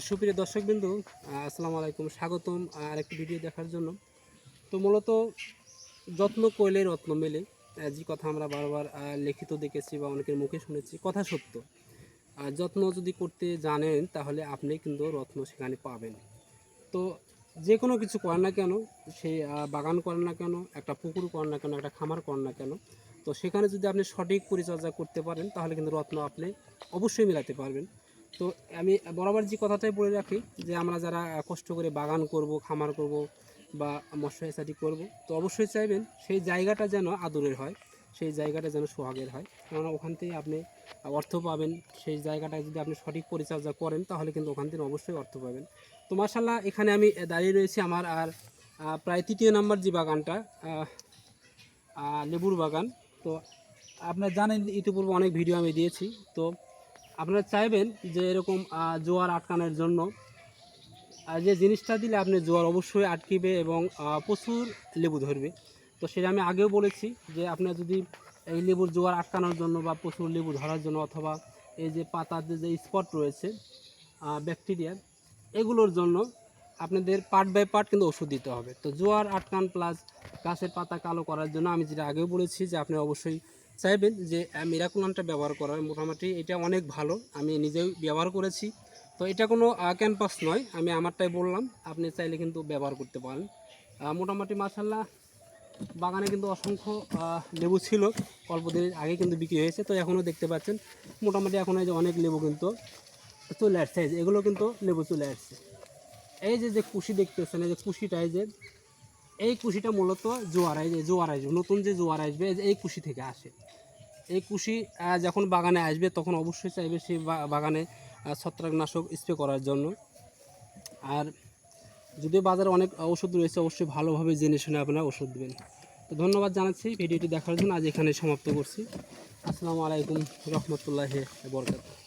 সুপ্রিয় দর্শকবৃন্দু, আসসালামু আলাইকুম। স্বাগতম আরেকটি ভিডিও দেখার জন্য। তো মূলত যত্ন করলে রত্ন মেলে, যে কথা আমরা বারবার লিখিত দেখেছি বা অনেকের মুখে শুনেছি, কথা সত্য। যত্ন যদি করতে জানেন তাহলে আপনি কিন্তু রত্ন সেখানে পাবেন। তো যে কোনো কিছু করেন না কেন, সেই বাগান করেন না কেন, একটা পুকুর করেন না কেন, একটা খামার করেন না কেন, তো সেখানে যদি আপনি সঠিক পরিচর্যা করতে পারেন তাহলে কিন্তু রত্ন আপনি অবশ্যই মেলাতে পারবেন। তো আমি বরাবর যে কথাটাই বলে রাখি যে আমরা যারা কষ্ট করে বাগান করব, খামার করব বা মৎস্য চাষি করব, তো অবশ্যই চাইবেন সেই জায়গাটা যেন আদরের হয়, সেই জায়গাটা যেন সোহাগের হয়। কেননা ওখান থেকে আপনি অর্থ পাবেন। সেই জায়গাটায় যদি আপনি সঠিক পরিচর্যা করেন তাহলে কিন্তু ওখান থেকে অবশ্যই অর্থ পাবেন। তো মাশাআল্লাহ, এখানে আমি দাঁড়িয়ে রয়েছি আমার আর প্রায় তৃতীয় নাম্বার যে বাগানটা, লেবুর বাগান। তো আপনারা জানেন ইতিপূর্বে অনেক ভিডিও আমি দিয়েছি। তো আপনারা চাইবেন যে এরকম জোয়ার আটকানোর জন্য যে জিনিসটা দিলে আপনি জোয়ার অবশ্যই আটকিবে এবং প্রচুর লেবু ধরবে। তো সেটা আমি আগেও বলেছি যে আপনার যদি এই লেবুর জোয়ার আটকানোর জন্য বা প্রচুর লেবু ধরার জন্য, অথবা এই যে পাতাতে যে স্পট রয়েছে ব্যাকটেরিয়া, এগুলোর জন্য আপনাদের পার্ট বাই পার্ট কিন্তু ওষুধ দিতে হবে। তো জোয়ার আটকান প্লাস গাছের পাতা কালো করার জন্য আমি যেটা আগেও বলেছি যে আপনি অবশ্যই চাইবেন যে মিরাকুলানটা ব্যবহার করার। মোটামুটি এটা অনেক ভালো, আমি নিজেও ব্যবহার করেছি। তো এটা কোনো ক্যাম্পাস নয়, আমি আমারটাই বললাম, আপনি চাইলে কিন্তু ব্যবহার করতে পারেন। মোটামুটি মাশাআল্লাহ, বাগানে কিন্তু অসংখ্য লেবু ছিল, অল্প দিনের আগে কিন্তু বিক্রি হয়েছে। তো এখনও দেখতে পাচ্ছেন মোটামুটি এখন এই যে অনেক লেবু কিন্তু চলে আসছে, এগুলো কিন্তু লেবু চলে আসছে। এই যে যে কুশি দেখতেছেন, এই যে কুশিটা, এই কুশিটা মূলত জোয়ার, এই যে জোয়ার আসবে, নতুন যে জোয়ার আসবে এই কুশি থেকে আসে। এই কুশি যখন বাগানে আসবে তখন অবশ্যই চাইবে সেই বাগানে ছত্রাকনাশক স্প্রে করার জন্য। আর যদিও বাজারে অনেক ওষুধ রয়েছে, অবশ্যই ভালোভাবে জেনে শুনে আপনারা ওষুধ দেবেন। তো ধন্যবাদ জানাচ্ছি ভিডিওটি দেখার জন্য। আজ এখানে সমাপ্ত করছি। আসসালামু আলাইকুম রহমতুল্লাহি ওয়া বারাকাতুহু।